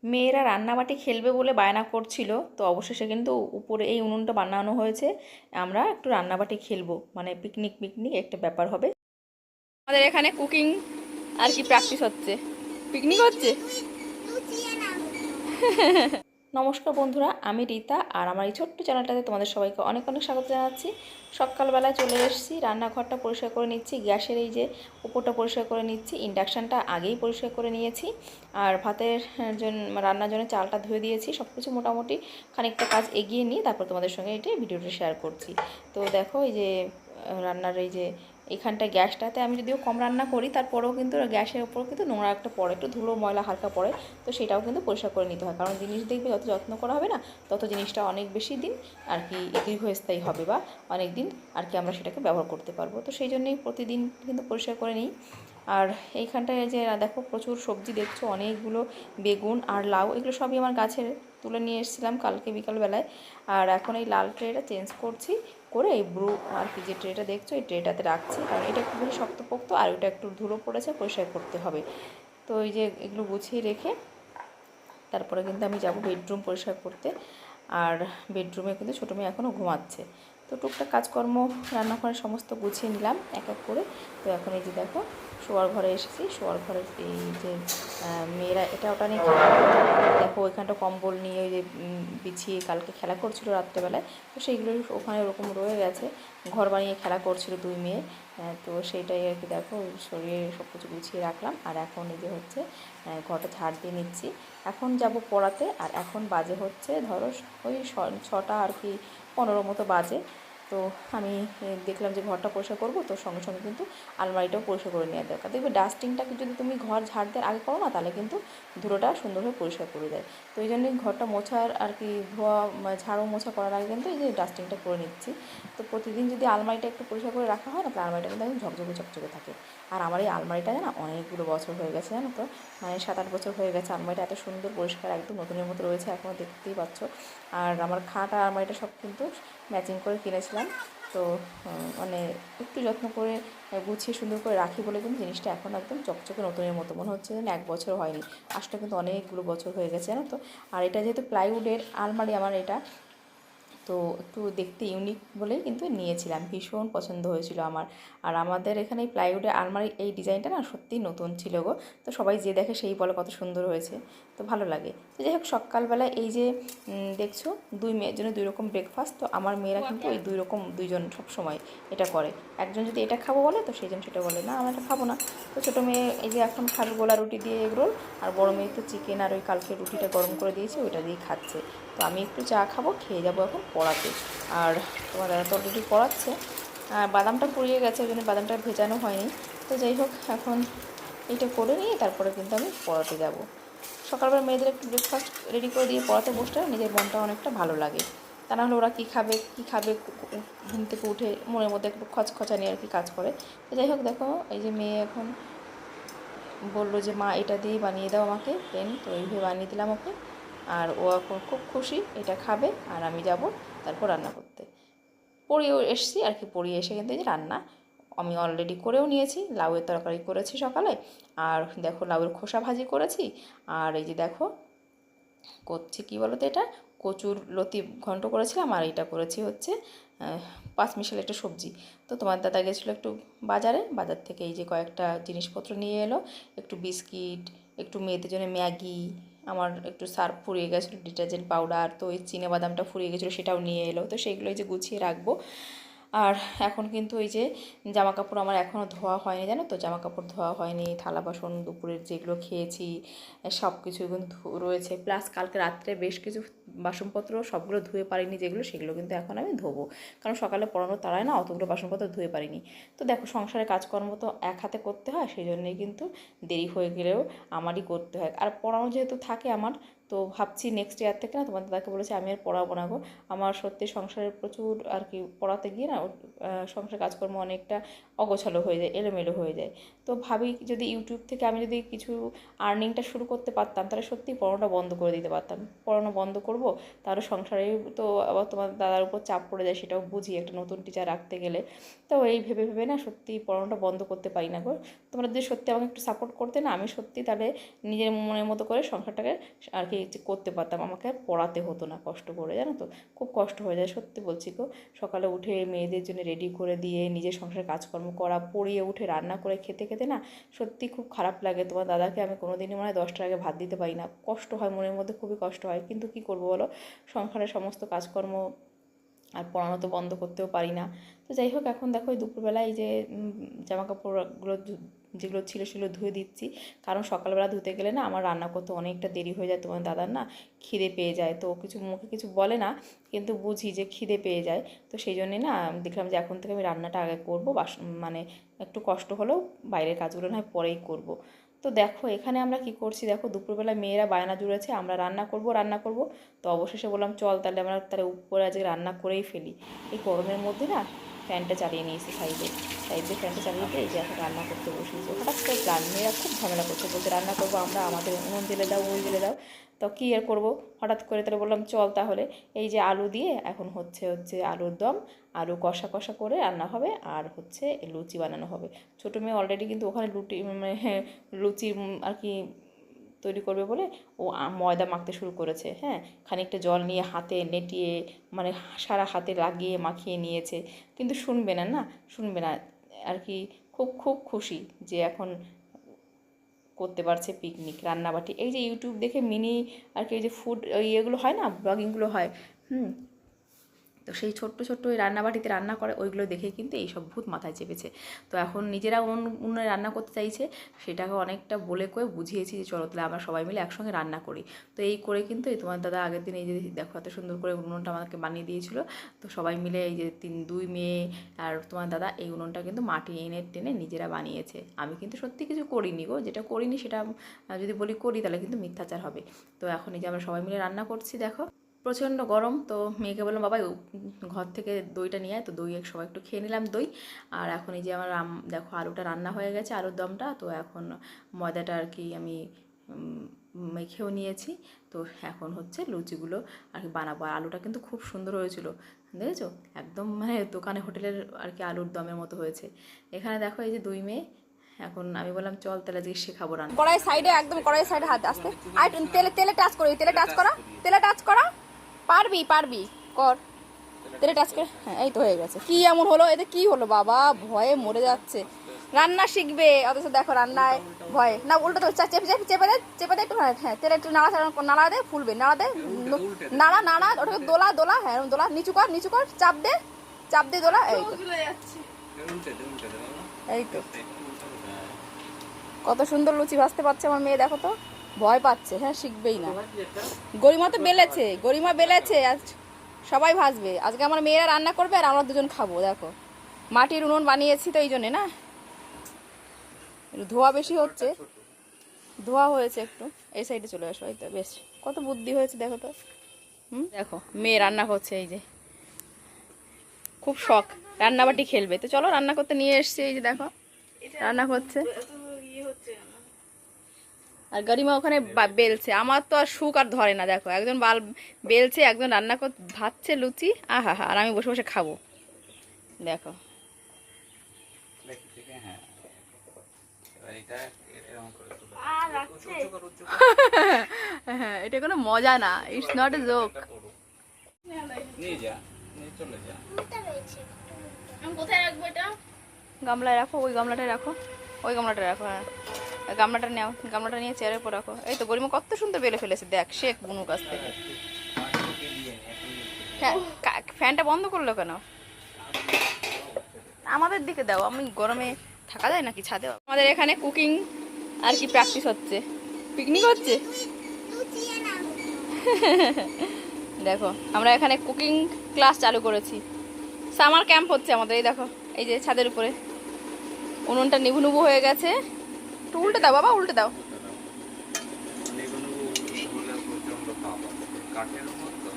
মেয়েরা রান্নাবাটি খেলবে বলে বায়না করছিল, তো অবশেষে কিন্তু উপরে এই উনুনটা বানানো হয়েছে। আমরা একটু রান্নাবাটি খেলবো, মানে পিকনিক পিকনিক একটা ব্যাপার হবে। আমাদের এখানে কুকিং আর কি প্র্যাকটিস হচ্ছে, পিকনিক হচ্ছে। নমস্কার বন্ধুরা, আমি রীতা, আর আমার এই ছোট্ট চ্যানেলটাতে তোমাদের সবাইকে অনেক অনেক স্বাগত জানাচ্ছি। সকালবেলায় চলে এসেছি, রান্নাঘরটা পরিষ্কার করে নিচ্ছি, গ্যাসের এই যে উপরটা পরিষ্কার করে নিচ্ছি, ইন্ডাকশানটা আগেই পরিষ্কার করে নিয়েছি, আর ভাতের জন্য রান্নার জন্য চালটা ধুয়ে দিয়েছি। সব কিছু মোটামুটি খানিকটা কাজ এগিয়ে নিয়ে তারপর তোমাদের সঙ্গে এটা ভিডিওটা শেয়ার করছি। তো দেখো এই যে রান্নার এই যে এইখানটায় গ্যাসটাতে আমি যদিও কম রান্না করি, তারপরেও কিন্তু গ্যাসের ওপর কিন্তু নোংরা একটা পড়ে, একটু ধুলো ময়লা হালকা পড়ে, তো সেটাও কিন্তু পরিষ্কার করে নিতে হয়। কারণ জিনিস দেখবে যত যত্ন করা হবে না, তত জিনিসটা অনেক বেশি দিন আর কি দীর্ঘস্থায়ী হবে, বা অনেক দিন আর কি আমরা সেটাকে ব্যবহার করতে পারবো। তো সেই জন্যই প্রতিদিন কিন্তু পরিষ্কার করে নিই। আর এইখানটায় যে দেখো প্রচুর সবজি দেখছো, অনেকগুলো বেগুন আর লাউ, এগুলো সবই আমার গাছের তুলে নিয়ে এসেছিলাম কালকে বিকালবেলায়। আর এখন এই লাল ট্রেটা চেঞ্জ করছি, করে এই ব্লু আর কি যে ট্রেটা দেখছো, এই ট্রেটাতে রাখছি, কারণ এটা একটু বেশি শক্তপোক্ত আর ওইটা একটু ধুলো পড়েছে, পরিষ্কার করতে হবে। তো এই যে এগুলো গুছিয়ে রেখে তারপরে কিন্তু আমি যাব বেডরুম পরিষ্কার করতে। আর বেডরুমে কিন্তু ছোটো মেয়ে এখনও ঘুমাচ্ছে। তো টুকটাক কাজকর্ম রান্নাঘরে সমস্ত গুছিয়ে নিলাম এক এক করে। তো এখন এই যে দেখো শোয়ার ঘরে এসেছি, শোয়ার ঘরে এই যে মেয়েরা এটা ওটা নিয়ে খেলা করে। দেখো ওইখানটা কম্বল নিয়ে ওই যে বিছিয়ে কালকে খেলা করছিল রাত্রেবেলায়, তো সেইগুলো ওখানে ওরকম রয়ে গেছে, ঘর বানিয়ে খেলা করছিল দুই মেয়ে। তো সেইটাই আর কি দেখো শরীরে সব কিছু গুছিয়ে রাখলাম। আর এখন এই যে হচ্ছে ঘরটা ঝাড় দিয়ে নিচ্ছি। এখন যাব পড়াতে, আর এখন বাজে হচ্ছে ধরো ওই 6টা আর কি 15 মতো বাজে। তো আমি দেখলাম যে ঘরটা পরিষ্কার করবো, তো সঙ্গে সঙ্গে কিন্তু আলমারিটাও পরিষ্কার করে নেওয়া দরকার। দেখবে ডাস্টিংটাকে যদি তুমি ঘর ঝাড় দেওয়ার আগে করো না, তাহলে কিন্তু ধুলোটা সুন্দরভাবে পরিষ্কার করে দেয়। তো এই জন্যই ঘরটা মোছার আর কি ধোয়া ঝাড়ু মোছা করার আগে কিন্তু এই যে ডাস্টিংটা করে নিচ্ছি। তো প্রতিদিন যদি আলমারিটা একটু পরিষ্কার করে রাখা হয় না, তাহলে আলমারিটা কিন্তু একদম ঝকঝকে চকচকে থাকে। আর আমার এই আলমারিটা জানো অনেকগুলো বছর হয়ে গেছে, জানো তো, মানে 7-8 বছর হয়ে গেছে। আলমারিটা এত সুন্দর পরিষ্কার, একদম নতুনের মতো রয়েছে, এখনও দেখতেই পাচ্ছ। আর আমার খাট আর আলমারিটা সব কিন্তু ম্যাচিং করে কিনেছিলাম। তো মানে একটু যত্ন করে গুছিয়ে সুন্দর করে রাখি বলে কিন্তু জিনিসটা এখন একদম চকচকে নতুনের মতো মনে হচ্ছে, যেন 1 বছর হয়নি। আসলে কিন্তু অনেকগুলো বছর হয়ে গেছে, জানো তো। আর এটা যেহেতু প্লাইউডের আলমারি আমার এটা, তো একটু দেখতে ইউনিক বলেই কিন্তু নিয়েছিলাম, ভীষণ পছন্দ হয়েছিল আমার। আর আমাদের এখানে এই প্লাইউডের আলমারি এই ডিজাইনটা না সত্যিই নতুন ছিল গো। তো সবাই যে দেখে সেই বলে কত সুন্দর হয়েছে, তো ভালো লাগে। তো যাই হোক সকালবেলা এই যে দেখছো দুই মেয়ের জন্য 2 রকম ব্রেকফাস্ট। তো আমার মেয়েরা কিন্তু ওই 2 রকম, দুইজন সবসময় এটা করে। একজন যদি এটা খাবো বলে, তো সেইজন সেটা বলে না আমরা এটা খাবো না। তো ছোটো মেয়ে এই যে এখন খাবে গোলা রুটি দিয়ে এগরোল, আর বড়ো মেয়ে তো চিকেন আর ওই কালকে রুটিটা গরম করে দিয়েছি, ওইটা দিয়েই খাচ্ছে। তো আমি একটু চা খাবো, খেয়ে যাবো এখন পড়াতে। আর তোমার দাদা তো অলরেডি পড়াচ্ছে। বাদামটা পুড়িয়ে গেছে, ওই জন্য বাদামটা ভেজানো হয়নি। তো যাই হোক এখন এইটা করে নিয়ে তারপরে কিন্তু আমি পড়াতে যাব। সকালবেলা মেয়েদের একটু ব্রেকফাস্ট রেডি করে দিয়ে পড়াতে বসলে নিজের মনটা অনেকটা ভালো লাগে। তা নাহলে ওরা কী খাবে কী খাবে, ঘুম থেকে উঠে মনের মধ্যে একটু খচখচানি আর কি কাজ করে। তো যাই হোক দেখো এই যে মেয়ে এখন বললো যে মা এটা দিয়েই বানিয়ে দাও আমাকে পেন, তো এইভাবে বানিয়ে দিলাম ওকে। আর ও এখন খুব খুশি, এটা খাবে, আর আমি যাব তারপর রান্না করতে। পড়িয়েও এসেছি আর কি, পড়িয়ে এসে কিন্তু এই যে রান্না আমি অলরেডি করেও নিয়েছি। লাউয়ের তরকারি করেছি সকালে, আর দেখো লাউয়ের খোসা ভাজি করেছি। আর এই যে দেখো করছি কী বলো তো, এটা কচুর লতি ঘন্ট করেছিলাম, আর এইটা করেছি হচ্ছে পাঁচমিশাল একটা সবজি। তো তোমার দাদা গেছিলো একটু বাজারে, বাজার থেকে এই যে কয়েকটা জিনিসপত্র নিয়ে এলো, একটু বিস্কিট, একটু মেয়েদের জন্য ম্যাগি, আমার একটু সার্ফ ফুরিয়ে গেছিলো, ডিটারজেন্ট পাউডার, তো এই চিনেবাদামটা ফুরিয়ে গেছিলো সেটাও নিয়ে এলো। তো সেইগুলো এই যে গুছিয়ে রাখবো। আর এখন কিন্তু এই যে জামা কাপড় আমার এখনও ধোয়া হয়নি, জানো তো, জামা কাপড় ধোয়া হয়নি, থালা বাসন দুপুরের যেগুলো খেয়েছি সব কিছু কিন্তু রয়েছে, প্লাস কালকে রাত্রে বেশ কিছু বাসনপত্র সবগুলো ধুয়ে পারিনি যেগুলো, সেগুলো কিন্তু এখন আমি ধোবো। কারণ সকালে পড়ানোর তাড়ায় না অতগুলো বাসনপত্র ধুয়ে পারিনি। তো দেখো সংসারের কাজকর্ম তো এক হাতে করতে হয়, সেই জন্যই কিন্তু দেরি হয়ে গেলেও আমারই করতে হয়। আর পড়ানো যেহেতু থাকে আমার, তো ভাবছি নেক্সট ইয়ার থেকে না তোমার দাদাকে বলেছি আমি আর পড়াবো না গো, আমার সত্যি সংসারের প্রচুর আর কি পড়াতে গিয়ে না সংসার কাজকর্ম অনেকটা অগোছালো হয়ে যায়, এলোমেলো হয়ে যায়। তো ভাবি যদি ইউটিউব থেকে আমি যদি কিছু আর্নিংটা শুরু করতে পারতাম তাহলে সত্যিই পড়ানোটা বন্ধ করে দিতে পারতাম। পড়ানো বন্ধ করব, তাহলে সংসারে তো আবার তোমার দাদার উপর চাপ পড়ে যায়, সেটাও বুঝি একটা নতুন টিচার রাখতে গেলে। তো এই ভেবে ভেবে না সত্যি পড়ানোটা বন্ধ করতে পারি না গো। তোমরা যদি সত্যি আমাকে একটু সাপোর্ট করতে না, আমি সত্যি তাহলে নিজের মনের মতো করে সংসারটাকে আর কি করতে পারতাম, আমাকে আর পড়াতে হতো না কষ্ট করে, জানো তো খুব কষ্ট হয়ে যায় সত্যি বলছি গো। সকালে উঠে মেয়েদের জন্য রেডি করে দিয়ে নিজের সংসারের কাজকর্ম করা, পড়িয়ে উঠে রান্না করে খেতে খেতে না সত্যি খুব খারাপ লাগে। তোমার দাদাকে আমি কোনো দিনই মনে হয় 10টার আগে ভাত দিতে পারি না, কষ্ট হয় মনের মধ্যে, খুবই কষ্ট হয়। কিন্তু কি করবো বলো, সংসারের সমস্ত কাজকর্ম আর পড়ানো তো বন্ধ করতেও পারি না। তো যাই হোক, এখন দেখো এই দুপুরবেলায় এই যে জামাকাপড়গুলো যেগুলো ছিল সেগুলো ধুয়ে দিচ্ছি, কারণ সকালবেলা ধুতে গেলে না আমার রান্না করতে অনেকটা দেরি হয়ে যায়। তোমার দাদার না খিদে পেয়ে যায়, তো কিছু মুখে কিছু বলে না, কিন্তু বুঝি যে খিদে পেয়ে যায়। তো সেই জন্যে না দেখলাম যে এখন থেকে আমি রান্নাটা আগে করবো, মানে একটু কষ্ট হলেও বাইরের কাজগুলো না হয় পরেই করব। তো দেখো এখানে আমরা কি করছি, দেখো দুপুরবেলা মেয়েরা বায়না জুড়েছে আমরা রান্না করব রান্না করব। তো অবশেষে বললাম চল তাহলে আমরা তাহলে উপরে আজকে রান্না করেই ফেলি। এই গরমের মধ্যে না ফ্যানটা চালিয়ে নিয়েছি সাইডে, ফ্যানটা চালিয়ে দিয়ে এই যে এখন রান্না করতে বসেছি। হঠাৎ করে প্ল্যান, মেয়েরা খুব ঝামেলা করছে, বলতে রান্না করবো আমরা, আমাদের উনুন জেলে দাও, ওই জেলে দাও। তো কী আর করবো, হঠাৎ করে তাহলে বললাম চল তাহলে এই যে আলু দিয়ে এখন হচ্ছে আলুর দম, আলু কষা কষা করে রান্না হবে, আর হচ্ছে লুচি বানানো হবে। ছোটো মেয়ে অলরেডি কিন্তু ওখানে লুচি আর কি তৈরি করবে বলে ও ময়দা মাখতে শুরু করেছে। হ্যাঁ, খানিকটা জল নিয়ে হাতে নেটিয়ে মানে সারা হাতে লাগিয়ে মাখিয়ে নিয়েছে, কিন্তু শুনবে না, শুনবে না আর কি। খুব খুব খুশি যে এখন করতে পারছে পিকনিক রান্নাবাটি। এই যে ইউটিউব দেখে মিনি আর কি, এই যে ফুড ইয়েগুলো হয় না, ব্লগিংগুলো হয়, তো সেই ছোট্ট ছোট্ট ওই রান্নাবাটিতে রান্না করে, ওইগুলো দেখে কিন্তু এইসব ভূত মাথায় চেপেছে। তো এখন নিজেরা উনুনে রান্না করতে চাইছে, সেটাকে অনেকটা বলে কয়ে বুঝিয়েছি যে চলো তাহলে আমরা সবাই মিলে একসঙ্গে রান্না করি। তো এই করে কিন্তু এই তোমার দাদা আগের দিন এই যে দেখো এত সুন্দর করে উনুনটা আমাকে বানিয়ে দিয়েছিল। তো সবাই মিলে এই যে দুই মেয়ে আর তোমার দাদা এই উনুনটা কিন্তু মাটি এনে টেনে নিজেরা বানিয়েছে। আমি কিন্তু সত্যি কিছু করিনি গো, যেটা করিনি সেটা যদি বলি করি তাহলে কিন্তু মিথ্যাচার হবে। তো এখন এই যে আমরা সবাই মিলে রান্না করছি, দেখো প্রচণ্ড গরম। তো মেয়েকে বললাম বাবা ঘর থেকে দইটা নিয়ে আয়, তো দই সবাই একটু খেয়ে নিলাম দই। আর এখন এই যে আমার দেখো আলুটা রান্না হয়ে গেছে, আলুর দমটা। তো এখন ময়দাটা আর কি আমি মেখেও নিয়েছি। তো এখন হচ্ছে লুচিগুলো আর কি বানাবো। আলুটা কিন্তু খুব সুন্দর হয়েছিল, দেখেছো, একদম মানে দোকানে হোটেলের আর কি আলুর দমের মতো হয়েছে। এখানে দেখো এই যে দুই মেয়ে, এখন আমি বললাম চল তাহলে আজকে শেখাবো রান্না। কড়াই সাইডে, একদম কড়াই সাইডে হাত আসতে, আর তেলে টাচ করো, তেলে টাচ করা, তেলে টাচ করা, পারবি কর, তেলে টাচ করে, হ্যাঁ এই তো হয়ে গেছে। কি এমন হলো, এতে কি হলো বাবা, ভয়ে মরে যাচ্ছে। রান্না শিখবে অথচ দেখো রান্নায় ভয় না, উল্টো তো চেপে দে একটু, হ্যাঁ তেলে একটু নাড়া দে, ফুলবে, নাড়া ওটাকে দোলা, হ্যাঁ দোলা, নিচু কর, চাপ দে দোলা, এই তো কত সুন্দর লুচি ভাজতে পারছে আমার মেয়ে, দেখো তো ভয় পাচ্ছে, হ্যাঁ শিখবেই না। গরিমা বেলেছে আজ সবাই ভাজবে, আজকে আমার মেয়েরা রান্না করবে আর আমরা দুজন খাবো। দেখো মাটির উনুন বানিয়েছি তো এই জন্যে না, ধোয়া বেশি হচ্ছে, ধোয়া হয়েছে একটু। এই সাইডে চলে আসো, এই তো বেশ কত বুদ্ধি হয়েছে দেখো তো। দেখো মেয়ে রান্না করছে, এই যে খুব শখ রান্নাবাটি খেলবে, তো চলো রান্না করতে নিয়ে এসছি। এই যে দেখো রান্না করছে, আর গরিমা ওখানে বেলছে। আমার তো আর সুখ আর ধরে না, দেখো একজন বেলছে, একজন রান্না ভাজছে লুচি, আহা হা, আর আমি বসে বসে খাবো। দেখো হ্যাঁ, এটা কোনো মজা না, ইটস নট এ জোক। কোথায় রাখবো এটা? গামলায় রাখো, ওই গামলাটায় রাখো, হ্যাঁ গামলাটা নাও, গামলাটা নিয়ে চেয়ারের উপর রাখো। এই তো গরিমা কত সুন্দর বেলে ফেলেছে, দেখ শেখ বুনুর কাছ থেকে। হ্যাঁ ফ্যানটা বন্ধ করলো কেন? আমাদের দিকে দাও, আমি গরমে থাকা যায় নাকি ছাদে? আমাদের এখানে কুকিং আর কি প্র্যাকটিস হচ্ছে, পিকনিক হচ্ছে। দেখো আমরা এখানে কুকিং ক্লাস চালু করেছি, সামার ক্যাম্প হচ্ছে আমাদের। এই দেখো এই যে ছাদের উপরে উনুনটা নিভু হয়ে গেছে, একটু উল্টে দাও বাবা, উল্টে দাও। কাঠের মতো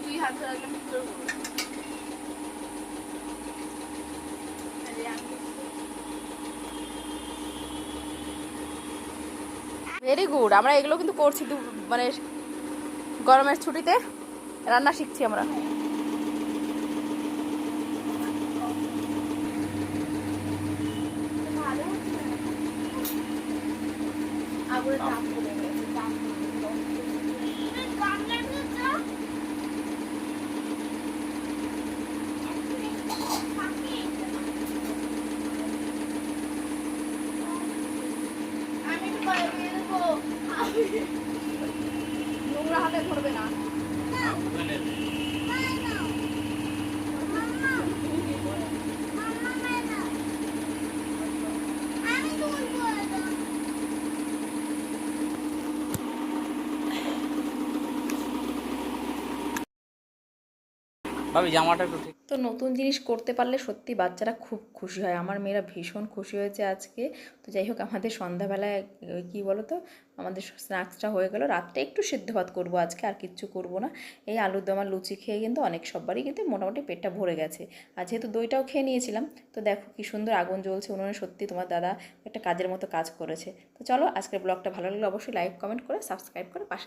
তুই হাত ধরে রাখলে কি করে করবো? Very good. আমরা এগুলো কিন্তু করছি মানে গরমের ছুটিতে রান্না শিখছি আমরা। নোংরা হাতে ধরবে না। ভাবি জামাটা একটু ঠিক তো নতুন জিনিস করতে পারলে সত্যি বাচ্চারা খুব খুশি হয়। আমার মেয়েরা ভীষণ খুশি হয়েছে আজকে। তো যাই হোক, আমাদের সন্ধ্যাবেলায় কী বলো তো, আমাদের স্ন্যাক্সটা হয়ে গেল। রাত্রে একটু সিদ্ধ ভাত করবো আজকে, আর কিচ্ছু করবো না। এই আলুর দম আর লুচি খেয়ে কিন্তু অনেক সববারই কিন্তু মোটামুটি পেটটা ভরে গেছে। আর যেহেতু দইটাও খেয়ে নিয়েছিলাম, তো দেখো কি সুন্দর আগুন জ্বলছে উনুনে। সত্যি তোমার দাদা একটা কাজের মতো কাজ করেছে। তো চলো, আজকের ব্লগটা ভালো লাগলে অবশ্যই লাইক কমেন্ট করে সাবস্ক্রাইব করে পাশে